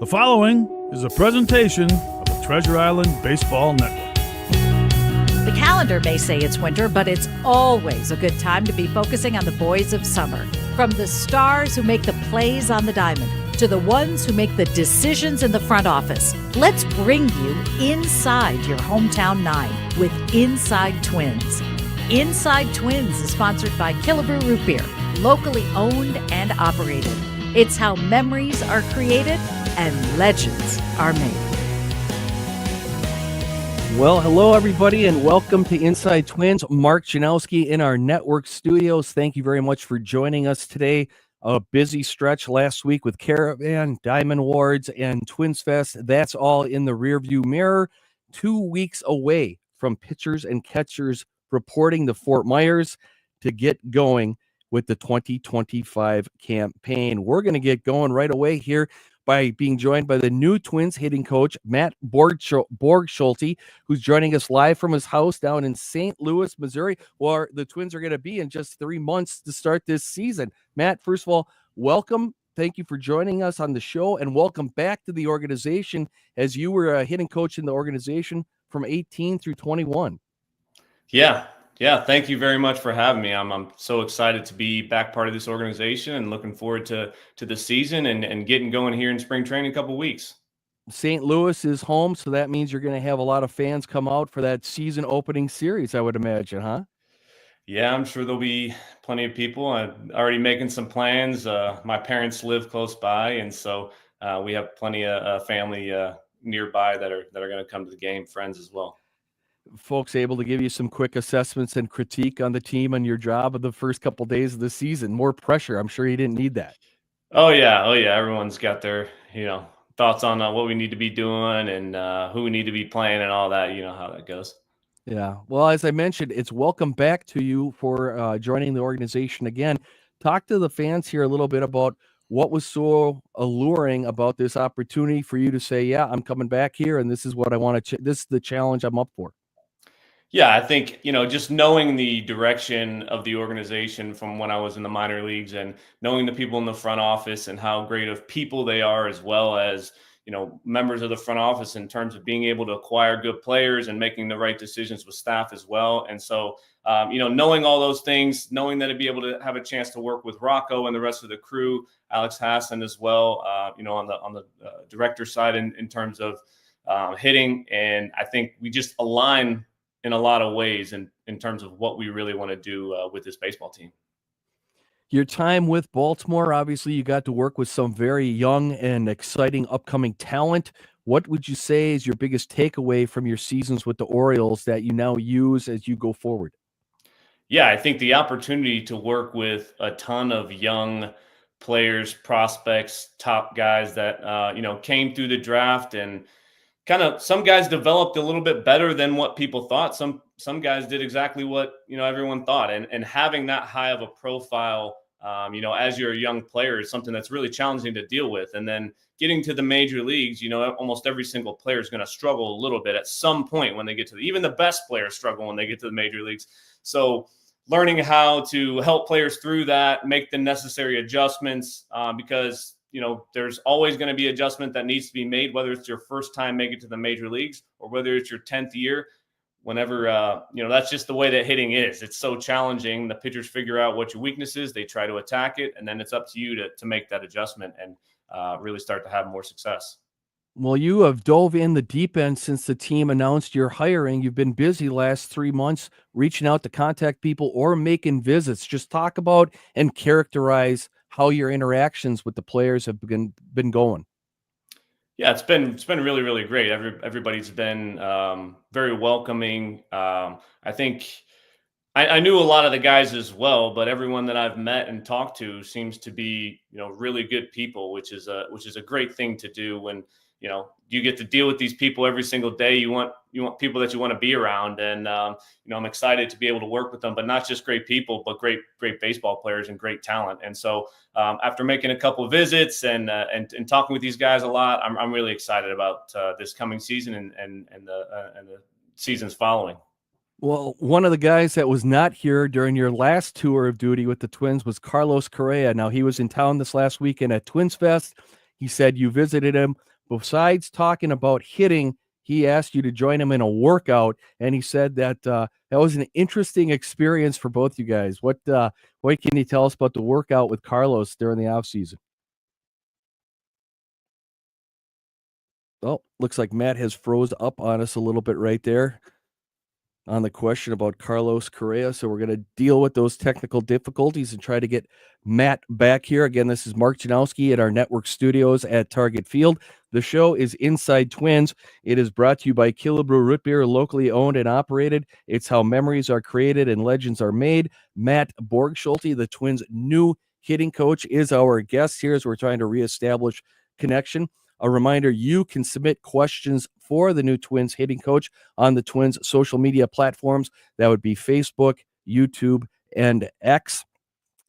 The following is a presentation of the Treasure Island Baseball Network. The calendar may say it's winter, but it's always a good time to be focusing on the boys of summer. From the stars who make the plays on the diamond to the ones who make the decisions in the front office, let's bring you inside your hometown nine with Inside Twins. Inside Twins is sponsored by Killebrew Root Beer, locally owned and operated. It's how memories are created and legends are made. Well, hello, everybody, and welcome to Inside Twins. Mark Janowski in our network studios. Thank you very much for joining us today. A busy stretch last week with Caravan, Diamond Wards, and Twins Fest. That's all in the rearview mirror. 2 weeks away from pitchers and catchers reporting to Fort Myers to get going with the 2025 campaign. We're going to get going right away here by being joined by the new Twins hitting coach, Matt Borgschulte, who's joining us live from his house down in St. Louis, Missouri, where the Twins are going to be in just 3 months to start this season. Matt, first of all, welcome. Thank you for joining us on the show, and welcome back to the organization as you were a hitting coach in the organization from 18 through 21. Yeah. Thank you very much for having me. I'm so excited to be back part of this organization and looking forward to the season and getting going here in spring training in a couple weeks. St. Louis is home, so that means you're going to have a lot of fans come out for that season opening series, I would imagine, huh? Yeah, I'm sure there'll be plenty of people. I'm already making some plans. My parents live close by, and so we have plenty of family nearby that are going to come to the game, friends as well. Folks able to give you some quick assessments and critique on the team and your job of the first couple days of the season. More pressure. I'm sure you didn't need that. Oh yeah. Everyone's got their, thoughts on what we need to be doing and who we need to be playing and all that. You know how that goes. Yeah. Well, as I mentioned, it's welcome back to you for joining the organization again. Talk to the fans here a little bit about what was so alluring about this opportunity for you to say, yeah, I'm coming back here and this is what I want to, this is the challenge I'm up for. Yeah, I think, just knowing the direction of the organization from when I was in the minor leagues and knowing the people in the front office and how great of people they are, as well as, members of the front office in terms of being able to acquire good players and making the right decisions with staff as well. And so, knowing all those things, knowing that I'd be able to have a chance to work with Rocco and the rest of the crew, Alex Hassan as well, on the director side in terms of hitting. And I think we just align in a lot of ways in terms of what we really want to do with this baseball team. Your time with Baltimore, obviously you got to work with some very young and exciting upcoming talent. What would you say is your biggest takeaway from your seasons with the Orioles that you now use as you go forward? Yeah, I think the opportunity to work with a ton of young players, prospects, top guys that, came through the draft and kind of some guys developed a little bit better than what people thought. Some guys did exactly what, everyone thought. And having that high of a profile, as you're a young player is something that's really challenging to deal with. And then getting to the major leagues, almost every single player is going to struggle a little bit at some point when they get to even the best players struggle when they get to the major leagues. So learning how to help players through that, make the necessary adjustments, because there's always going to be adjustment that needs to be made, whether it's your first time making it to the major leagues or whether it's your 10th year. Whenever, that's just the way that hitting is. It's so challenging. The pitchers figure out what your weakness is. They try to attack it. And then it's up to you to make that adjustment and really start to have more success. Well, you have dove in the deep end since the team announced your hiring. You've been busy last 3 months reaching out to contact people or making visits. Just talk about and characterize how your interactions with the players have been going. Yeah, it's been really, really great. Everybody's been very welcoming. I think I knew a lot of the guys as well, but everyone that I've met and talked to seems to be, really good people, which is a great thing to do when, you get to deal with these people every single day. You want people that you want to be around. And, I'm excited to be able to work with them, but not just great people, but great baseball players and great talent. And so after making a couple of visits and talking with these guys a lot, I'm really excited about this coming season and the seasons following. Well, one of the guys that was not here during your last tour of duty with the Twins was Carlos Correa. Now, he was in town this last weekend at Twins Fest. He said you visited him besides talking about hitting, he asked you to join him in a workout, and he said that that was an interesting experience for both you guys. What can you tell us about the workout with Carlos during the off season? Oh, looks like Matt has froze up on us a little bit right there on the question about Carlos Correa. So we're going to deal with those technical difficulties and try to get Matt back here. Again, this is Mark Janowski at our network studios at Target Field. The show is Inside Twins. It is brought to you by Killebrew Root Beer, locally owned and operated. It's how memories are created and legends are made. Matt Borgschulte, the Twins' new hitting coach, is our guest here as we're trying to reestablish connection. A reminder, you can submit questions for the new Twins hitting coach on the Twins social media platforms. That would be Facebook, YouTube, and X,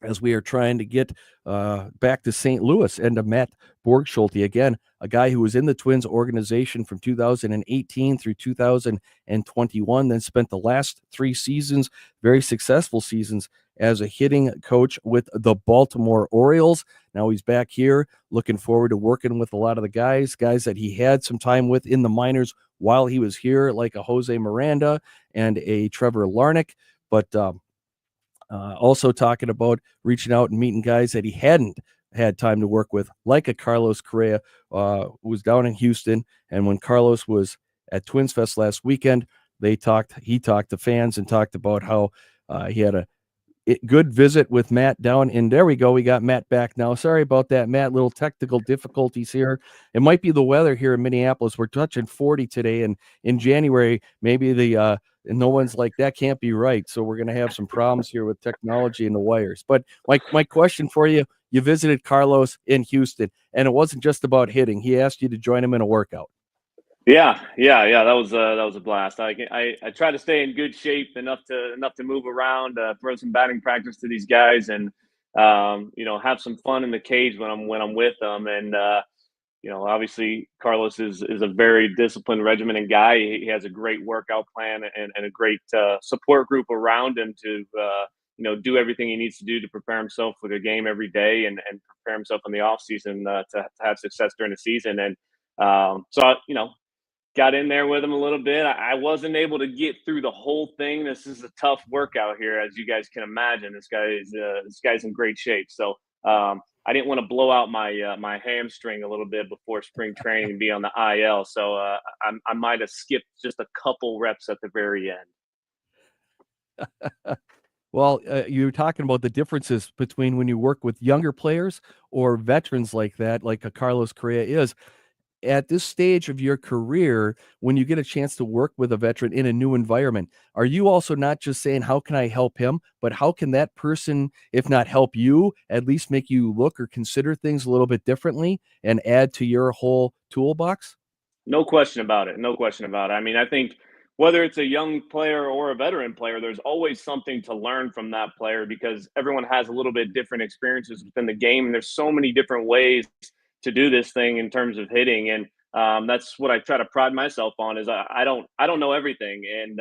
as we are trying to get back to St. Louis and to Matt Borgschulte. Again, a guy who was in the Twins organization from 2018 through 2021, then spent the last 3 seasons, very successful seasons, as a hitting coach with the Baltimore Orioles. Now he's back here, looking forward to working with a lot of the guys that he had some time with in the minors while he was here, like a Jose Miranda and a Trevor Larnach. But also talking about reaching out and meeting guys that he hadn't had time to work with, like a Carlos Correa, who was down in Houston. And when Carlos was at Twins Fest last weekend, he talked to fans and talked about how he had a good visit with Matt down. And there we go. We got Matt back now. Sorry about that, Matt. Little technical difficulties here. It might be the weather here in Minneapolis. We're touching 40 today, and in January, maybe and no one's like, that can't be right. So we're going to have some problems here with technology and the wires. But my question for you, you visited Carlos in Houston, and it wasn't just about hitting. He asked you to join him in a workout. Yeah. That was a blast. I try to stay in good shape enough to move around, throw some batting practice to these guys, and have some fun in the cage when I'm with them. And obviously Carlos is a very disciplined, regimented guy. He has a great workout plan and a great support group around him to do everything he needs to do to prepare himself for the game every day and prepare himself in the off season to have success during the season. And got in there with him a little bit. I wasn't able to get through the whole thing. This is a tough workout here, as you guys can imagine. This guy's in great shape. So I didn't want to blow out my hamstring a little bit before spring training and be on the IL. So I might have skipped just a couple reps at the very end. Well, you're talking about the differences between when you work with younger players or veterans like that, like a Carlos Correa is. At this stage of your career, when you get a chance to work with a veteran in a new environment, are you also not just saying, how can I help him, but how can that person, if not help you, at least make you look or consider things a little bit differently and add to your whole toolbox? No question about it. No question about it. I mean, I think whether it's a young player or a veteran player, there's always something to learn from that player because everyone has a little bit different experiences within the game. And there's so many different ways to do this thing in terms of hitting. And that's what I try to pride myself on is I don't know everything. And,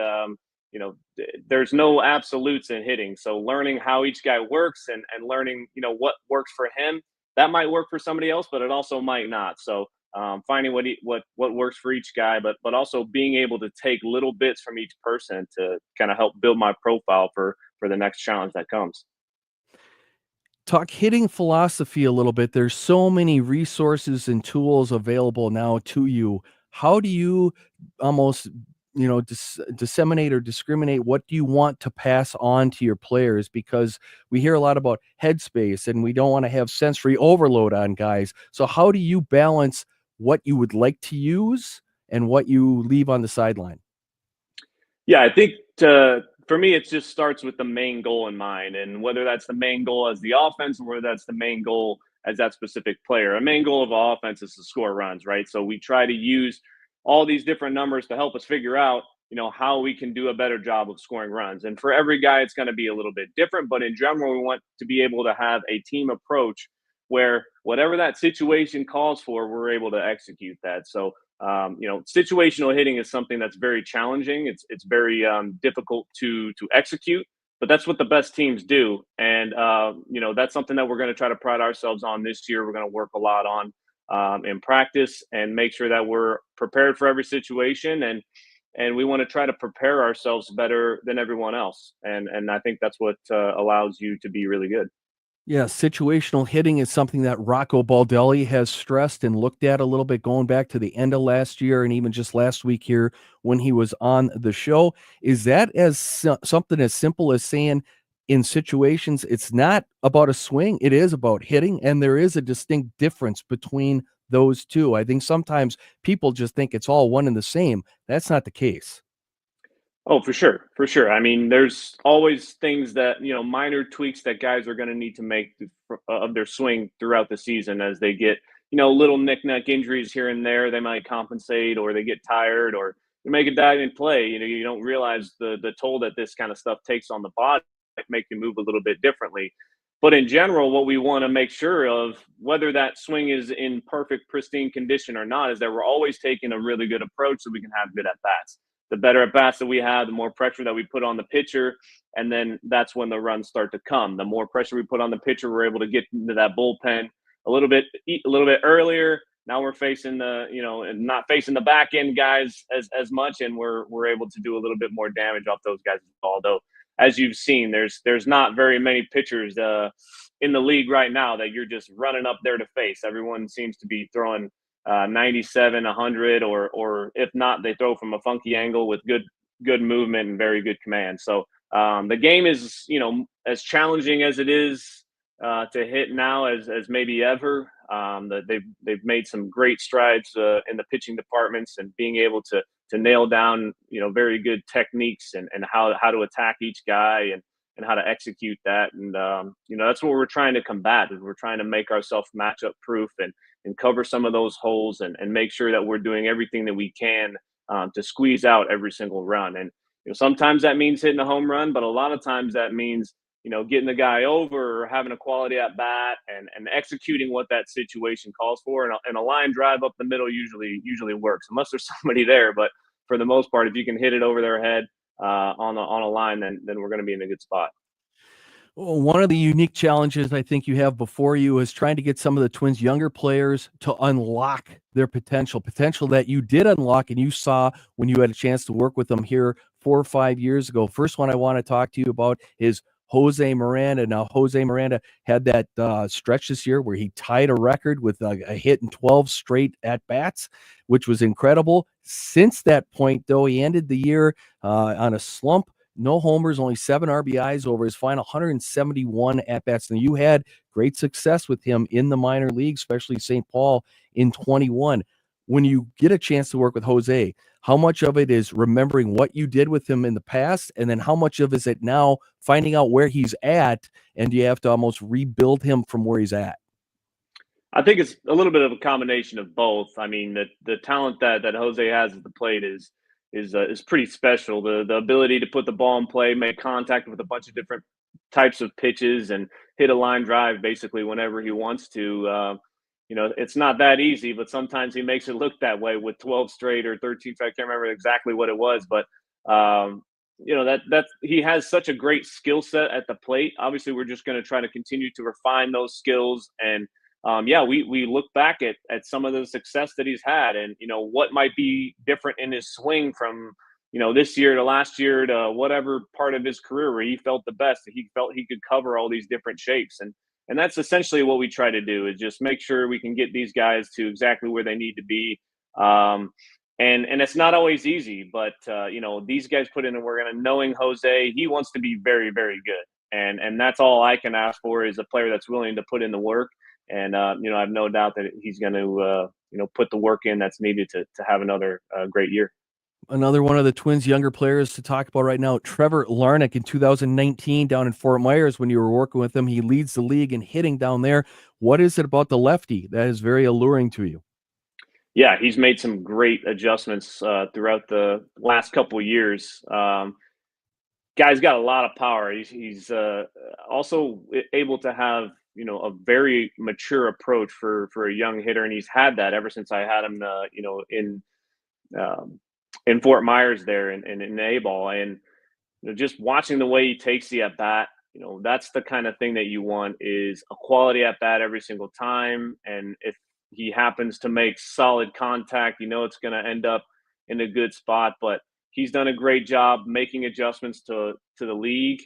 there's no absolutes in hitting. So learning how each guy works and learning, what works for him, that might work for somebody else, but it also might not. So finding what works for each guy, but also being able to take little bits from each person to kind of help build my profile for the next challenge that comes. Talk hitting philosophy a little bit. There's so many resources and tools available now to you. How do you almost, disseminate or discriminate? What do you want to pass on to your players? Because we hear a lot about headspace and we don't want to have sensory overload on guys. So how do you balance what you would like to use and what you leave on the sideline? Yeah, I think for me, it just starts with the main goal in mind, and whether that's the main goal as the offense or whether that's the main goal as that specific player. A main goal of offense is to score runs, right? So we try to use all these different numbers to help us figure out, how we can do a better job of scoring runs. And for every guy, it's going to be a little bit different, but in general, we want to be able to have a team approach where whatever that situation calls for, we're able to execute that. So situational hitting is something that's very challenging. It's very difficult to execute, but that's what the best teams do. And that's something that we're going to try to pride ourselves on this year. We're going to work a lot on in practice and make sure that we're prepared for every situation. And we want to try to prepare ourselves better than everyone else. And I think that's what allows you to be really good. Yeah, situational hitting is something that Rocco Baldelli has stressed and looked at a little bit going back to the end of last year and even just last week here when he was on the show. Is that something as simple as saying in situations it's not about a swing, it is about hitting, and there is a distinct difference between those two. I think sometimes people just think it's all one and the same. That's not the case. Oh, for sure, for sure. I mean, there's always things that minor tweaks that guys are going to need to make of their swing throughout the season as they get little knick-knack injuries here and there. They might compensate, or they get tired, or you make a dive in play. You don't realize the toll that this kind of stuff takes on the body, make you move a little bit differently. But in general, what we want to make sure of, whether that swing is in perfect, pristine condition or not, is that we're always taking a really good approach so we can have good at bats. The better at bats that we have, the more pressure that we put on the pitcher, and then that's when the runs start to come. The more pressure we put on the pitcher, we're able to get into that bullpen a little bit earlier. Now we're facing and not facing the back end guys as much, and we're able to do a little bit more damage off those guys. Although, as you've seen, there's not very many pitchers in the league right now that you're just running up there to face. Everyone seems to be throwing 97, 100, or if not, they throw from a funky angle with good movement and very good command. So the game is as challenging as it is to hit now as maybe ever. That they've made some great strides in the pitching departments and being able to nail down very good techniques and how to attack each guy and how to execute that. And that's what we're trying to combat. Is we're trying to make ourselves matchup proof and cover some of those holes and make sure that we're doing everything that we can to squeeze out every single run. And sometimes that means hitting a home run, but a lot of times that means getting the guy over or having a quality at bat and executing what that situation calls for. And a line drive up the middle usually works, unless there's somebody there. But for the most part, if you can hit it over their head on a line, then we're going to be in a good spot. Well, one of the unique challenges I think you have before you is trying to get some of the Twins' younger players to unlock their potential that you did unlock and you saw when you had a chance to work with them here 4 or 5 years ago. First one I want to talk to you about is Jose Miranda. Now, Jose Miranda had that stretch this year where he tied a record with a hit in 12 straight at-bats, which was incredible. Since that point, though, he ended the year on a slump. No homers, only 7 RBIs over his final 171 at-bats. Now, you had great success with him in the minor league, especially St. Paul in 21. When you get a chance to work with Jose, how much of it is remembering what you did with him in the past, and then how much of is it now finding out where he's at, and you have to almost rebuild him from where he's at? I think it's a little bit of a combination of both. I mean, the talent that Jose has at the plate is pretty special. The ability to put the ball in play, make contact with a bunch of different types of pitches, and hit a line drive basically whenever he wants to. It's not that easy, but sometimes he makes it look that way with 12 straight or 13. I can't remember exactly what it was, but that he has such a great skill set at the plate. Obviously, we're just going to try to continue to refine those skills. And we look back at some of the success that he's had, and what might be different in his swing from this year to last year to whatever part of his career where he felt the best. He felt he could cover all these different shapes, and that's essentially what we try to do, is just make sure we can get these guys to exactly where they need to be. And it's not always easy, but these guys put in the work. And knowing Jose, he wants to be very, very good, and that's all I can ask for, is a player that's willing to put in the work. And I have no doubt that he's going to put the work in that's needed to have another great year. Another one of the Twins' younger players to talk about right now, Trevor Larnach in 2019 down in Fort Myers when you were working with him. He leads the league in hitting down there. What is it about the lefty that is very alluring to you? Yeah, he's made some great adjustments throughout the last couple of years. Guy's got a lot of power. He's also able to have a very mature approach for a young hitter, and he's had that ever since I had him in Fort Myers there in A-ball. And just watching the way he takes the at bat, that's the kind of thing that you want, is a quality at bat every single time. And he happens to make solid contact, it's going to end up in a good spot. But he's done a great job making adjustments to the league,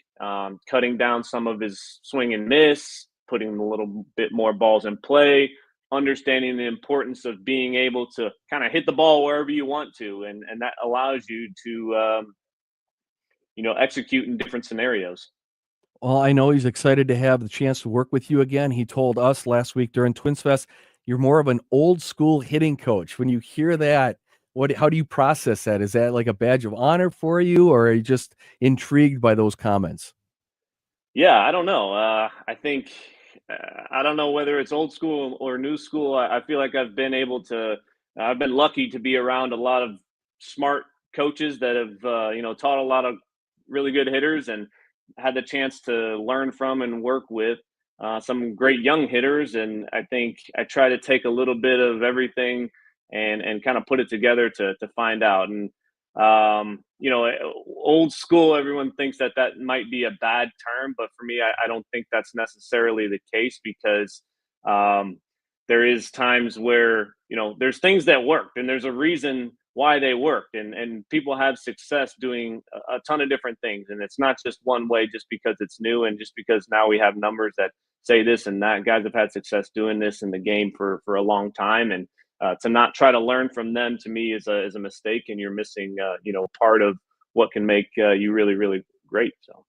cutting down some of his swing and miss, putting a little bit more balls in play, understanding the importance of being able to kind of hit the ball wherever you want to, and that allows you to execute in different scenarios. Well, I know he's excited to have the chance to work with you again. He told us last week during Twins Fest, you're more of an old school hitting coach. When you hear that, how do you process that? Is that like a badge of honor for you, or are you just intrigued by those comments? Yeah, I don't know. I think I don't know whether it's old school or new school. I feel like I've been lucky to be around a lot of smart coaches that have taught a lot of really good hitters, and had the chance to learn from and work with some great young hitters. And I think I try to take a little bit of everything and kind of put it together to find out. And old school, everyone thinks that might be a bad term, but for me, I don't think that's necessarily the case, because um, there is times where, there's things that worked, and there's a reason why they worked, and people have success doing a ton of different things. And it's not just one way just because it's new, and just because now we have numbers that say this and that. Guys have had success doing this in the game for a long time, and to not try to learn from them, to me, is a mistake, and you're missing part of what can make you really, really great. So.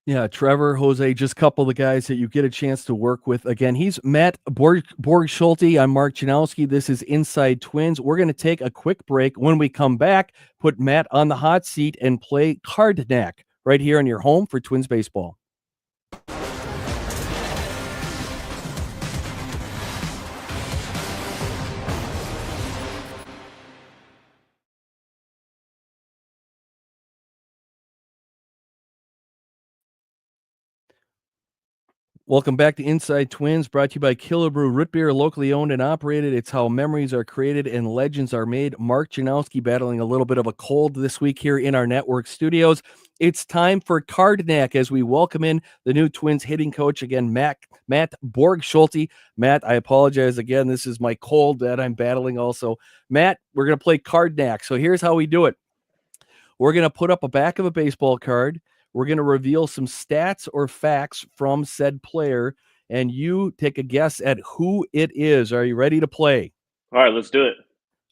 Yeah, Trevor, Jose, just a couple of the guys that you get a chance to work with. Again, he's Matt Borgschulte. I'm Mark Janowski. This is Inside Twins. We're going to take a quick break. When we come back, put Matt on the hot seat and play Card Neck right here on your home for Twins baseball. Welcome back to Inside Twins, brought to you by Killebrew Root Beer, locally owned and operated. It's how memories are created and legends are made. Mark Janowski battling a little bit of a cold this week here in our network studios. It's time for Card Neck as we welcome in the new Twins hitting coach again, Matt Borgschulte. Matt, I apologize again. This is my cold that I'm battling also. Matt, we're going to play Card Neck. So here's how we do it. We're going to put up a back of a baseball card. We're going to reveal some stats or facts from said player, and you take a guess at who it is. Are you ready to play? All right, let's do it.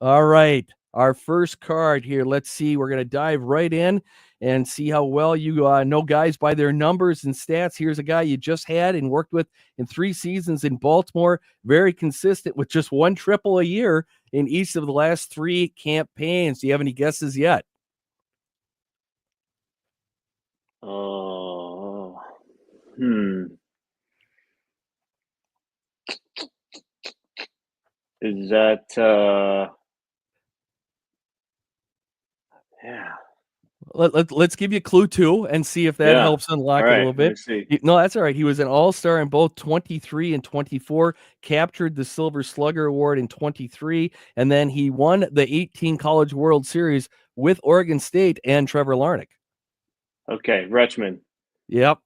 All right. Our first card here. Let's see. We're going to dive right in and see how well you know guys by their numbers and stats. Here's a guy you just had and worked with in 3 seasons in Baltimore. Very consistent with just 1 triple a year in each of the last 3 campaigns. Do you have any guesses yet? Oh, Is that yeah. Let's give you a clue too and see if that helps unlock All it a right, little let me bit. see. No, that's all right. He was an all-star in both 23 and 24, captured the Silver Slugger Award in 23, and then he won the 18 College World Series with Oregon State and Trevor Larnach. Okay, Rutschman. Yep.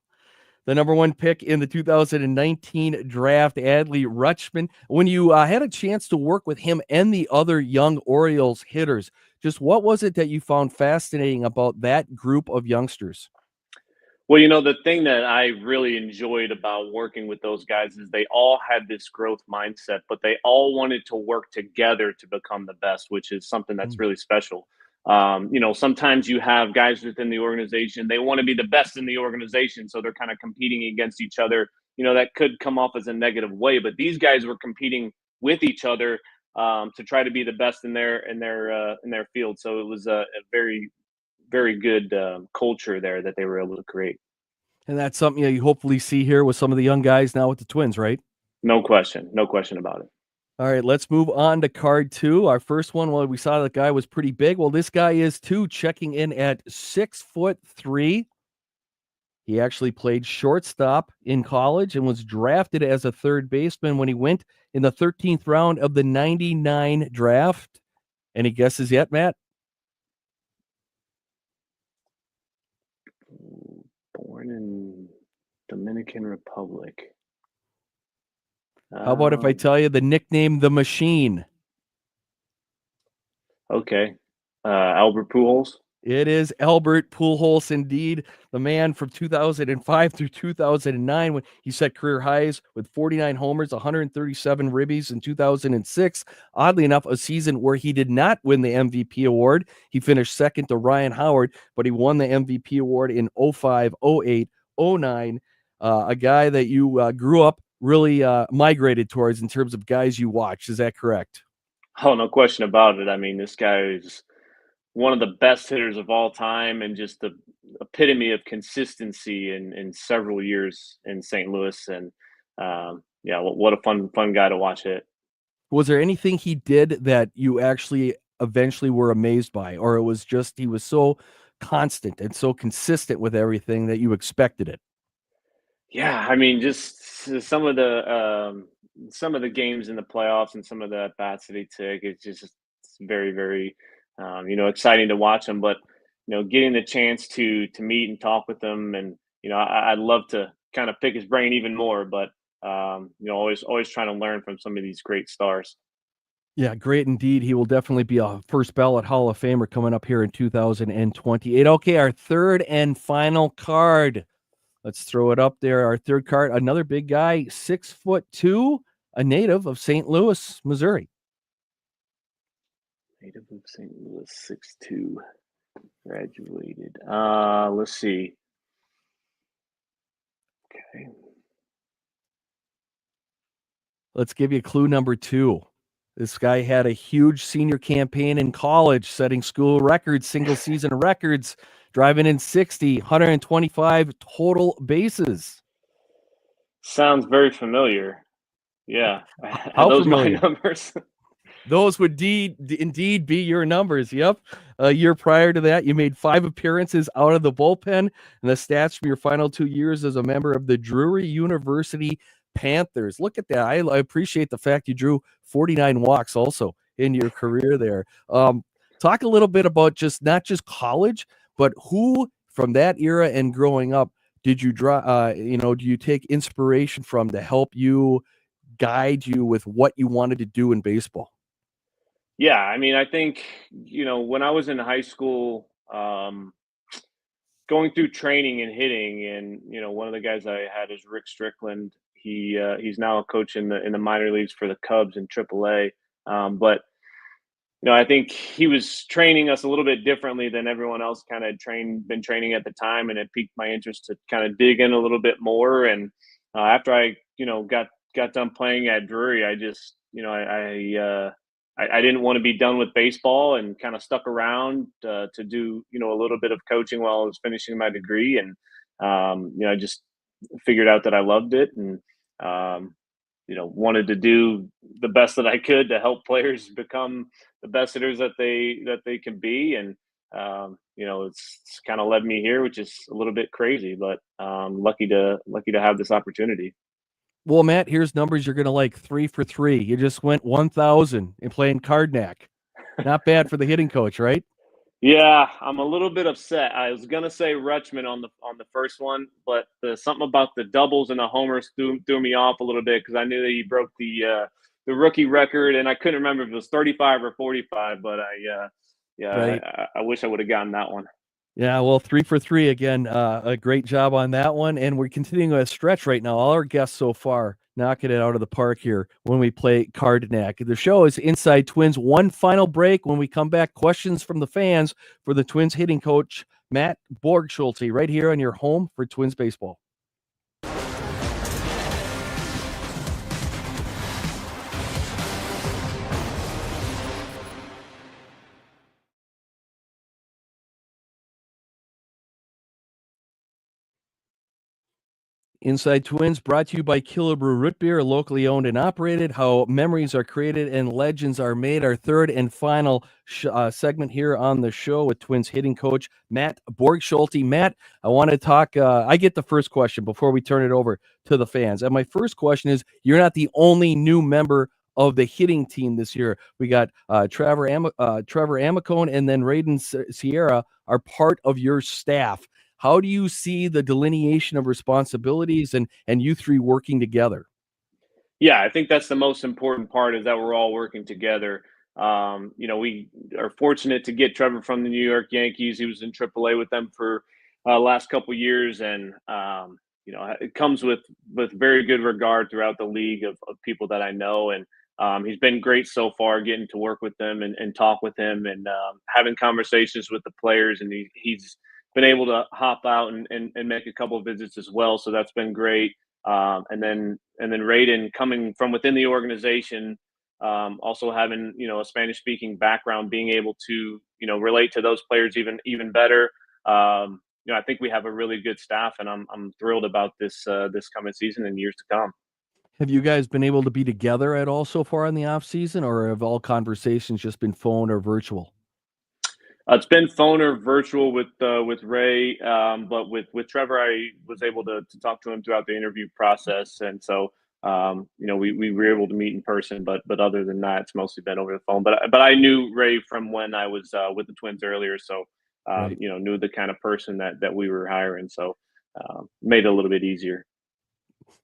The number 1 pick in the 2019 draft, Adley Rutschman. When you had a chance to work with him and the other young Orioles hitters, just what was it that you found fascinating about that group of youngsters? Well, the thing that I really enjoyed about working with those guys is they all had this growth mindset, but they all wanted to work together to become the best, which is something that's really special. Sometimes you have guys within the organization, they want to be the best in the organization, so they're kind of competing against each other. That could come off as a negative way, but these guys were competing with each other to try to be the best in their field. So it was a very, very good culture there that they were able to create. And that's something you hopefully see here with some of the young guys now with the Twins, right? No question about it. All right, let's move on to card 2. Our first one, well, we saw the guy was pretty big. Well, this guy is too, checking in at 6'3". He actually played shortstop in college and was drafted as a third baseman when he went in the 13th round of the 99 draft. Any guesses yet, Matt? Born in Dominican Republic. How about if I tell you the nickname The Machine? Okay. Albert Pujols. It is Albert Pujols, indeed, the man from 2005 through 2009 when he set career highs with 49 homers, 137 ribbies in 2006. Oddly enough, a season where he did not win the MVP award. He finished second to Ryan Howard, but he won the MVP award in 05, 08, 09. A guy that you grew up really migrated towards in terms of guys you watched. Is that correct? Oh, no question about it. I mean, this guy is one of the best hitters of all time and just the epitome of consistency in several years in St. Louis. And yeah, what a fun guy to watch hit. Was there anything he did that you actually eventually were amazed by, or it was just he was so constant and so consistent with everything that you expected it? Yeah, I mean, just some of the games in the playoffs and some of the at bats that he took, it's very exciting to watch him. But getting the chance to meet and talk with him, and I'd love to kind of pick his brain even more. But always trying to learn from some of these great stars. Yeah, great indeed. He will definitely be a first ballot Hall of Famer coming up here in 2028. Okay, our third and final card. Let's throw it up there. Our third card, another big guy, 6'2", a native of St. Louis, Missouri. Native of St. Louis, 6'2", graduated. Let's see. Okay. Let's give you clue number 2. This guy had a huge senior campaign in college, setting school records, single season records, driving in 60, 125 total bases. Sounds very familiar. Yeah. How Those familiar? my numbers. Those would indeed be your numbers. Yep. A year prior to that, you made 5 appearances out of the bullpen, and the stats from your final 2 years as a member of the Drury University Panthers. Look at that. I appreciate the fact you drew 49 walks also in your career there. Talk a little bit about not just college, but who from that era and growing up did you draw? Do you take inspiration from to help you guide you with what you wanted to do in baseball? Yeah, I mean, I think, when I was in high school, going through training and hitting, and one of the guys I had is Rick Strickland. He's now a coach in the minor leagues for the Cubs in AAA. But I think he was training us a little bit differently than everyone else kind of been training at the time, and it piqued my interest to kind of dig in a little bit more. And after I got done playing at Drury, I just I didn't want to be done with baseball, and kind of stuck around to do a little bit of coaching while I was finishing my degree. And I just figured out that I loved it, and wanted to do the best that I could to help players become the best hitters that they can be. And it's kind of led me here, which is a little bit crazy, but lucky to have this opportunity. Well, Matt, here's numbers you're going to like. 3 for 3. You just went 1,000 in playing card neack. Not bad for the hitting coach, right? Yeah, I'm a little bit upset. I was gonna say Rutschman on the first one, but something about the doubles and the homers threw me off a little bit, because I knew that he broke the rookie record, and I couldn't remember if it was 35 or 45. But Right. I wish I would have gotten that one. Yeah, well, 3 for 3 again. A great job on that one, and we're continuing a stretch right now. All our guests so far knocking it out of the park here when we play Card Neck. The show is Inside Twins. One final break. When we come back, questions from the fans for the Twins hitting coach Matt Borgschulte right here on your home for Twins baseball. Inside Twins brought to you by Killebrew Root Beer, locally owned and operated. How memories are created and legends are made. Our third and final segment here on the show with Twins hitting coach Matt Borgschulte. Matt, I want to talk. I get the first question before we turn it over to the fans. And my first question is, you're not the only new member of the hitting team this year. We got Trevor Amicone and then Raiden Sierra are part of your staff. How do you see the delineation of responsibilities and you three working together? Yeah, I think that's the most important part is that we're all working together. We are fortunate to get Trevor from the New York Yankees. He was in AAA with them for last couple years, and it comes with very good regard throughout the league of people that I know, and he's been great so far. Getting to work with them and talk with him, and having conversations with the players, and he's been able to hop out and make a couple of visits as well. So that's been great. And then Raiden coming from within the organization, also having a Spanish speaking background, being able to relate to those players even better. I think we have a really good staff, and I'm thrilled about this coming season and years to come. Have you guys been able to be together at all so far in the off season, or have all conversations just been phone or virtual? It's been phone or virtual with Ray, but with Trevor, I was able to talk to him throughout the interview process, and so we were able to meet in person. But other than that, it's mostly been over the phone. But I knew Ray from when I was with the Twins earlier, so Right. knew the kind of person that we were hiring, so made it a little bit easier.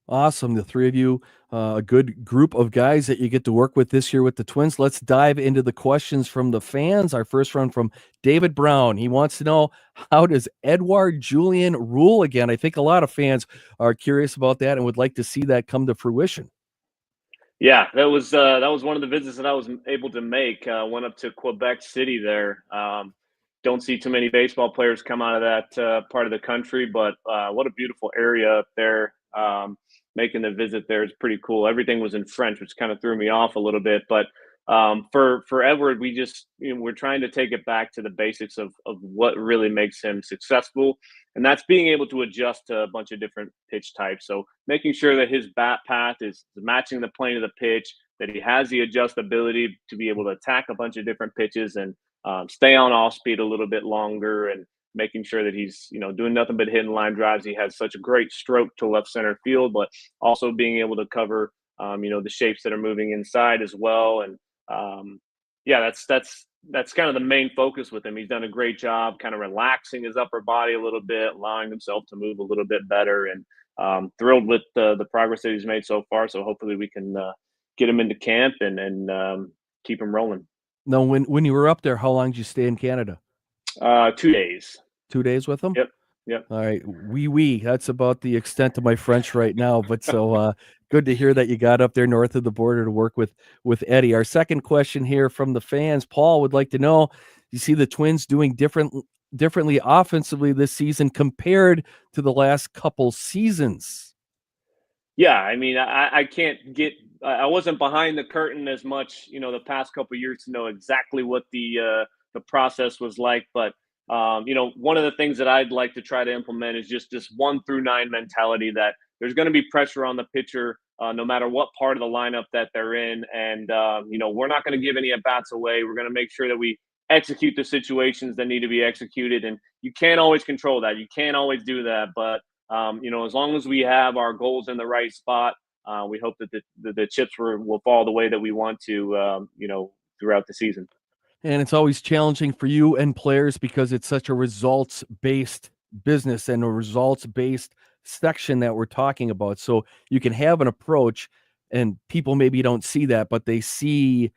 Awesome. The three of you, a good group of guys that you get to work with this year with the Twins. Let's dive into the questions from the fans. Our first one from David Brown. He wants to know, how does Edouard Julien rule again? I think a lot of fans are curious about that and would like to see that come to fruition. Yeah, that was one of the visits that I was able to make. Went up to Quebec City there. Don't see too many baseball players come out of that part of the country, but what a beautiful area up there. Making the visit there is pretty cool. Everything was in French, which kind of threw me off a little bit. But for Edward, we just we're trying to take it back to the basics of what really makes him successful, and that's being able to adjust to a bunch of different pitch types. So making sure that his bat path is matching the plane of the pitch, that he has the adjustability to be able to attack a bunch of different pitches and stay on off speed a little bit longer, and making sure that he's doing nothing but hitting line drives. He has such a great stroke to left center field, but also being able to cover the shapes that are moving inside as well. And yeah, that's kind of the main focus with him. He's done a great job kind of relaxing his upper body a little bit, allowing himself to move a little bit better, and thrilled with the progress that he's made so far. So hopefully we can get him into camp and keep him rolling. Now, when you were up there, how long did you stay in Canada? 2 days. 2 days with them? Yep. Yep. All right, oui. That's about the extent of my French right now, but so good to hear that you got up there north of the border to work with Eddie. Our second question here from the fans, Paul would like to know: you see the Twins doing differently offensively this season compared to the last couple seasons? Yeah, I mean, I can't get. I wasn't behind the curtain as much, the past couple of years to know exactly what the process was like. But one of the things that I'd like to try to implement is just this 1 through 9 mentality that there's going to be pressure on the pitcher, no matter what part of the lineup that they're in, and we're not going to give any at bats away. We're going to make sure that we execute the situations that need to be executed, and you can't always control that. You can't always do that, but as long as we have our goals in the right spot, we hope that the chips will fall the way that we want to, throughout the season. And it's always challenging for you and players because it's such a results-based business and a results-based section that we're talking about. So you can have an approach, and people maybe don't see that, but they see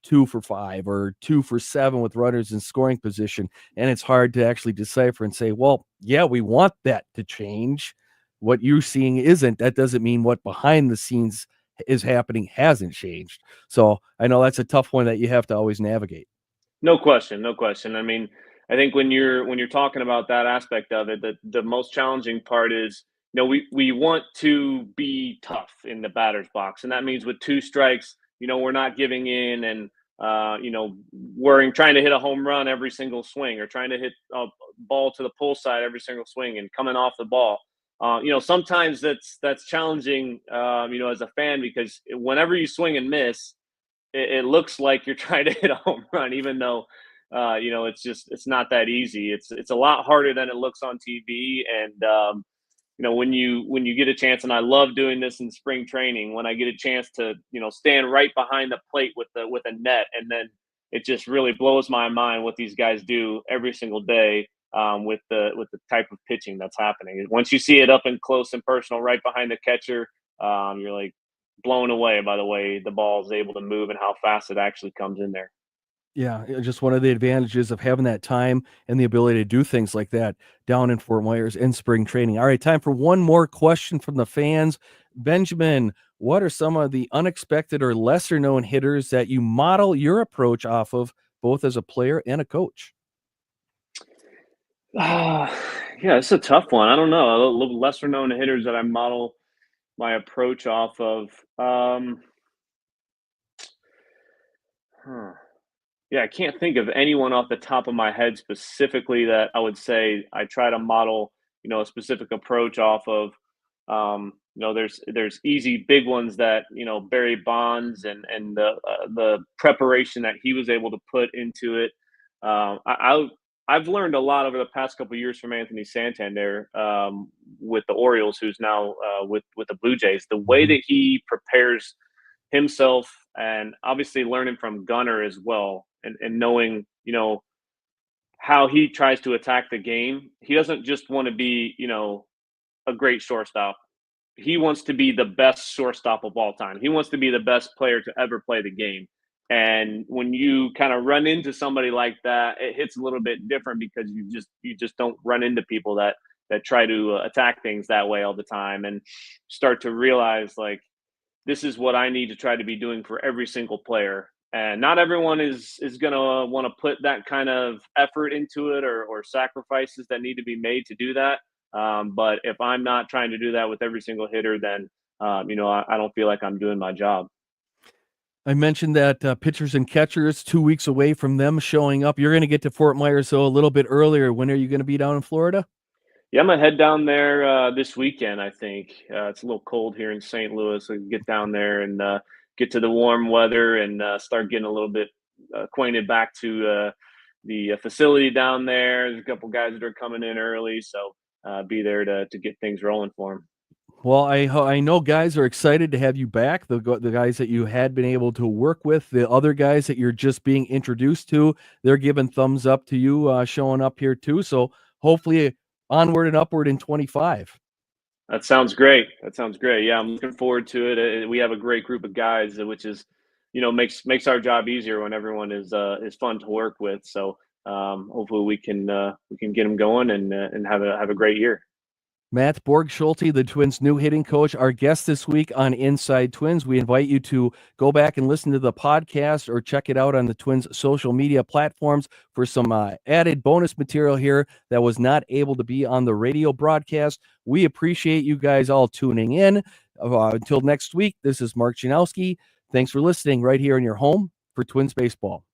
2 for 5 or 2 for 7 with runners in scoring position. And it's hard to actually decipher and say, well, yeah, we want that to change. What you're seeing isn't. That doesn't mean what behind the scenes is happening hasn't changed. So I know that's a tough one that you have to always navigate. No question, no question. I mean, I think when you're talking about that aspect of it, the most challenging part is, we want to be tough in the batter's box, and that means with 2 strikes, we're not giving in and worrying, trying to hit a home run every single swing, or trying to hit a ball to the pull side every single swing and coming off the ball. Sometimes that's challenging, as a fan, because whenever you swing and miss, it looks like you're trying to hit a home run, even though it's not that easy. It's a lot harder than it looks on TV. And when you get a chance, and I love doing this in spring training, when I get a chance to stand right behind the plate with a net, and then it just really blows my mind what these guys do every single day, with the type of pitching that's happening. Once you see it up and close and personal, right behind the catcher, you're like, blown away by the way the ball is able to move and how fast it actually comes in there. Yeah, just one of the advantages of having that time and the ability to do things like that down in Fort Myers in spring training. All right, time for one more question from the fans. Benjamin, what are some of the unexpected or lesser known hitters that you model your approach off of, both as a player and a coach? Yeah, it's a tough one. I don't know. A little lesser known hitters that I model my approach off of. Huh. Yeah, I can't think of anyone off the top of my head specifically that I would say I try to model, a specific approach off of. There's easy big ones that Barry Bonds and the preparation that he was able to put into it. I've learned a lot over the past couple of years from Anthony Santander with the Orioles, who's now with the Blue Jays. The way Mhm. that he prepares himself, and obviously learning from Gunnar as well, and knowing how he tries to attack the game. He doesn't just want to be a great shortstop. He wants to be the best shortstop of all time. He wants to be the best player to ever play the game. And when you kind of run into somebody like that, it hits a little bit different because you just don't run into people that try to attack things that way all the time, and start to realize like this is what I need to try to be doing for every single player. And not everyone is gonna want to put that kind of effort into it, or sacrifices that need to be made to do that. But if I'm not trying to do that with every single hitter, then I don't feel like I'm doing my job. I mentioned that pitchers and catchers 2 weeks away from them showing up. You're going to get to Fort Myers so a little bit earlier. When are you going to be down in Florida? Yeah, I'm gonna head down there this weekend. I think it's a little cold here in St. Louis, so get down there and get to the warm weather and start getting a little bit acquainted back to the facility down there. There's a couple guys that are coming in early, so be there to get things rolling for them. Well, I know guys are excited to have you back. The guys that you had been able to work with, the other guys that you're just being introduced to, they're giving thumbs up to you showing up here too. So hopefully onward and upward in 25. That sounds great. That sounds great. Yeah, I'm looking forward to it. We have a great group of guys, which is, makes our job easier when everyone is fun to work with. So hopefully we can get them going and have a great year. Matt Borgschulte, the Twins' new hitting coach, our guest this week on Inside Twins. We invite you to go back and listen to the podcast or check it out on the Twins' social media platforms for some added bonus material here that was not able to be on the radio broadcast. We appreciate you guys all tuning in. Until next week, this is Mark Janowski. Thanks for listening right here in your home for Twins Baseball.